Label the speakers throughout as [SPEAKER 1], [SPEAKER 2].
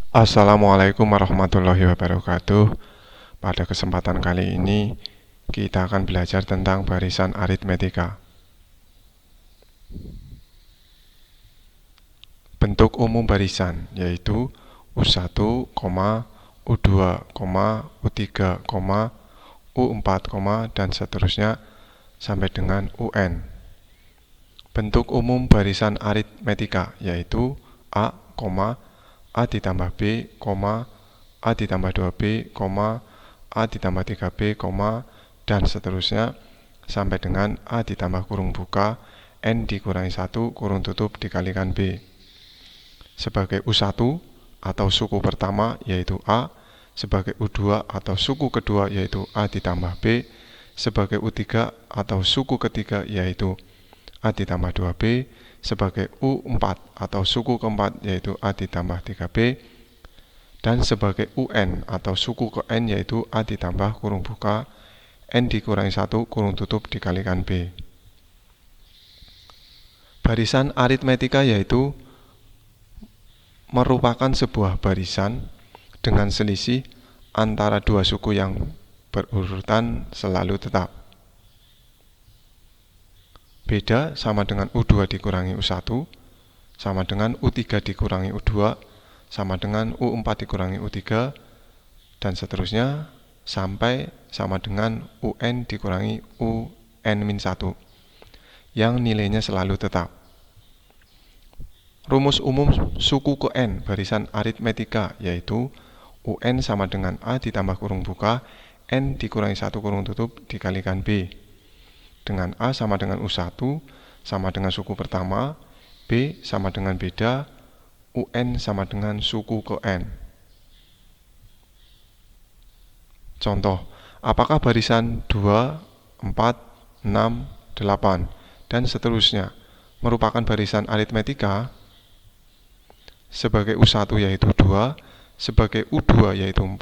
[SPEAKER 1] Assalamualaikum warahmatullahi wabarakatuh. Pada kesempatan kali ini, kita akan belajar tentang barisan aritmetika. Bentuk umum barisan yaitu U1, U2, U3, U4, dan seterusnya sampai dengan UN. Bentuk umum barisan aritmetika yaitu A, A ditambah B, A ditambah 2B, A ditambah 3B, dan seterusnya sampai dengan A ditambah kurung buka, N dikurangi 1, kurung tutup dikalikan B. Sebagai U1 atau suku pertama yaitu A, sebagai U2 atau suku kedua yaitu A ditambah B, sebagai U3 atau suku ketiga yaitu A ditambah 2B, sebagai U4 atau suku keempat yaitu A ditambah 3B, dan sebagai UN atau suku ke N yaitu A ditambah kurung buka, N dikurangi 1 kurung tutup dikalikan B. Barisan aritmetika yaitu merupakan sebuah barisan dengan selisih antara dua suku yang berurutan selalu tetap. Beda sama dengan U2 dikurangi U1, sama dengan U3 dikurangi U2, sama dengan U4 dikurangi U3, dan seterusnya sampai sama dengan UN dikurangi UN-1, yang nilainya selalu tetap. Rumus umum suku ke N barisan aritmetika yaitu UN sama dengan A ditambah kurung buka, N dikurangi 1 kurung tutup dikalikan B. Dengan A sama dengan U1 sama dengan suku pertama, B sama dengan beda, UN sama dengan suku ke N. Contoh, apakah barisan 2, 4, 6, 8, dan seterusnya merupakan barisan aritmetika? Sebagai U1 yaitu 2, sebagai U2 yaitu 4,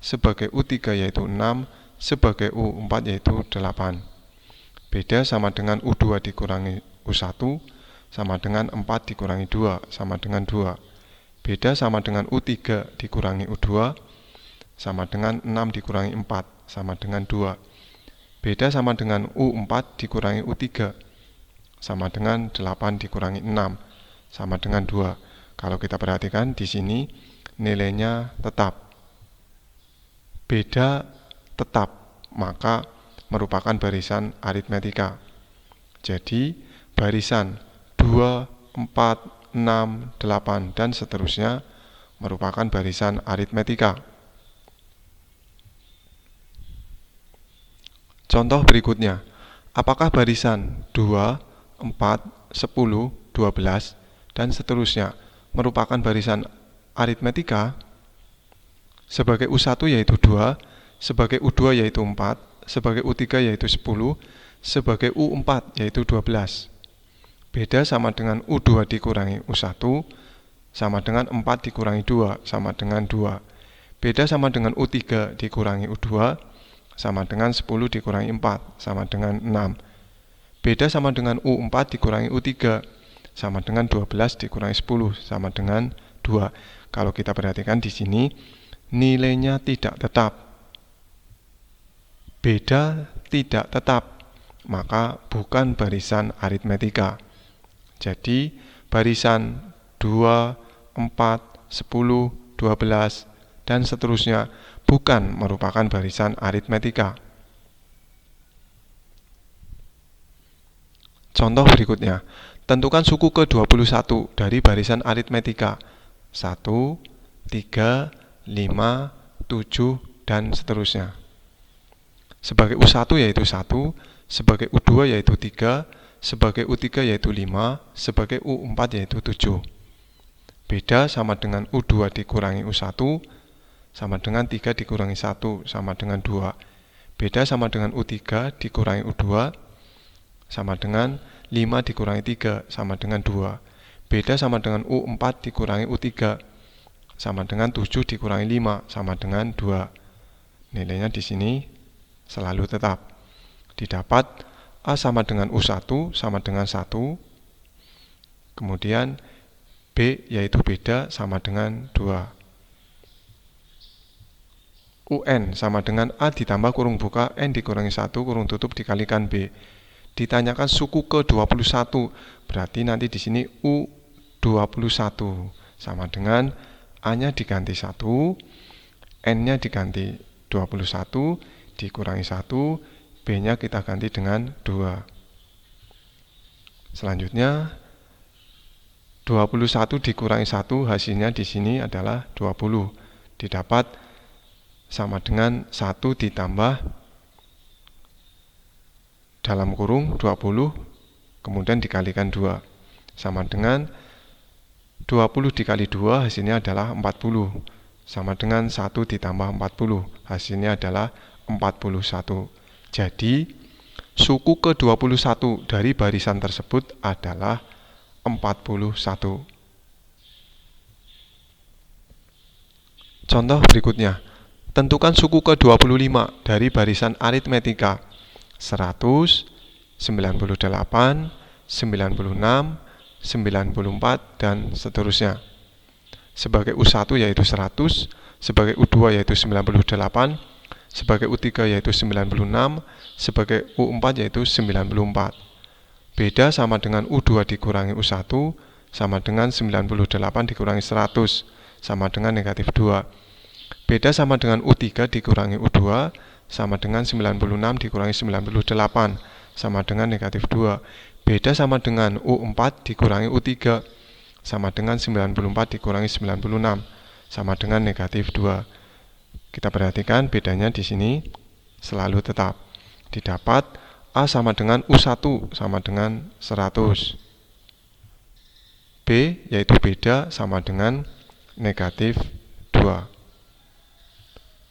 [SPEAKER 1] sebagai U3 yaitu 6, sebagai U4 yaitu 8. Beda sama dengan U2 dikurangi U1 sama dengan 4 dikurangi 2 sama dengan 2. Beda sama dengan U3 dikurangi U2 sama dengan 6 dikurangi 4 sama dengan 2. Beda sama dengan U4 dikurangi U3 sama dengan 8 dikurangi 6 sama dengan 2. Kalau kita perhatikan di sini nilainya tetap. Beda tetap, maka merupakan barisan aritmetika. Jadi, barisan 2, 4, 6, 8, dan seterusnya merupakan barisan aritmetika. Contoh berikutnya, apakah barisan 2, 4, 10, 12, dan seterusnya merupakan barisan aritmetika? Sebagai U1 yaitu 2, sebagai U2 yaitu 4, sebagai U3 yaitu 10, sebagai U4 yaitu 12. Beda sama dengan U2 dikurangi U1 sama dengan 4 dikurangi 2 sama dengan 2. Beda sama dengan U3 dikurangi U2 sama dengan 10 dikurangi 4 sama dengan 6. Beda sama dengan U4 dikurangi U3 sama dengan 12 dikurangi 10 sama dengan 2. Kalau kita perhatikan di sini nilainya tidak tetap. Beda tidak tetap, maka bukan barisan aritmetika. Jadi, barisan 2, 4, 10, 12, dan seterusnya bukan merupakan barisan aritmetika. Contoh berikutnya, tentukan suku ke-21 dari barisan aritmetika 1, 3, 5, 7, dan seterusnya. Sebagai U1 yaitu 1, sebagai U2 yaitu 3, sebagai U3 yaitu 5, sebagai U4 yaitu 7. Beda sama dengan U2 dikurangi U1 sama dengan 3 dikurangi 1 sama dengan 2. Beda sama dengan U3 dikurangi U2 sama dengan 5 dikurangi 3 sama dengan 2. Beda sama dengan U4 dikurangi U3 sama dengan 7 dikurangi 5 sama dengan 2. Nilainya di sini selalu tetap. Didapat A sama dengan U1 sama dengan 1. Kemudian B yaitu beda sama dengan 2. UN sama dengan A ditambah kurung buka N dikurangi 1 kurung tutup dikalikan B. Ditanyakan suku ke-21, berarti nanti di sini U21 sama dengan A-nya diganti 1, N-nya diganti 21 dikurangi 1, B-nya kita ganti dengan 2. Selanjutnya 21 dikurangi 1 hasilnya di sini adalah 20. Didapat sama dengan 1 ditambah dalam kurung 20 kemudian dikalikan 2 sama dengan 20 dikali 2 hasilnya adalah 40 sama dengan 1 ditambah 40 hasilnya adalah 41. Jadi suku ke-21 dari barisan tersebut adalah 41. Contoh berikutnya, tentukan suku ke-25 dari barisan aritmetika 100, 98, 96, 94, dan seterusnya. Sebagai U1 yaitu 100, sebagai U2 yaitu 98, sebagai U3 yaitu 96, sebagai U4 yaitu 94. Beda sama dengan U2 dikurangi U1 sama dengan 98 dikurangi 100 sama dengan negatif 2. Beda sama dengan U3 dikurangi U2 sama dengan 96 dikurangi 98 sama dengan negatif 2. Beda sama dengan U4 dikurangi U3 sama dengan 94 dikurangi 96 sama dengan negatif 2. Kita perhatikan bedanya di sini selalu tetap. Didapat A sama dengan U1 sama dengan 100. B yaitu beda sama dengan negatif 2.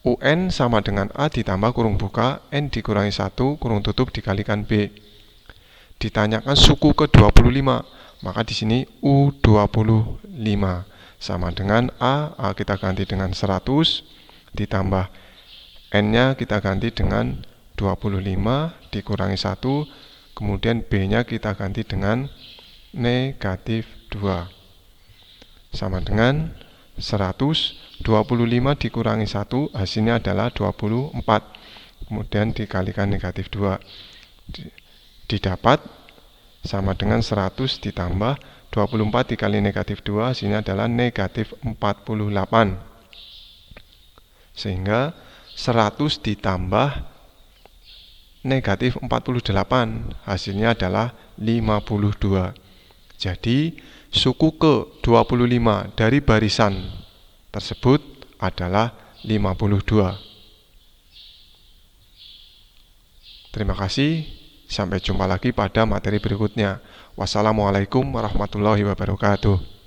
[SPEAKER 1] UN sama dengan A ditambah kurung buka N dikurangi 1 kurung tutup dikalikan B. Ditanyakan suku ke-25, maka di sini U25 sama dengan A kita ganti dengan 100 ditambah N-nya kita ganti dengan 25 dikurangi 1, kemudian B-nya kita ganti dengan negatif 2 sama dengan 125 dikurangi 1 hasilnya adalah 24, kemudian dikalikan negatif 2 didapat sama dengan 100 ditambah 24 dikali negatif 2 hasilnya adalah negatif 48, sehingga 100 ditambah negatif 48 hasilnya adalah 52. Jadi suku ke-25 dari barisan tersebut adalah 52. Terima kasih, sampai jumpa lagi pada materi berikutnya. Wassalamualaikum warahmatullahi wabarakatuh.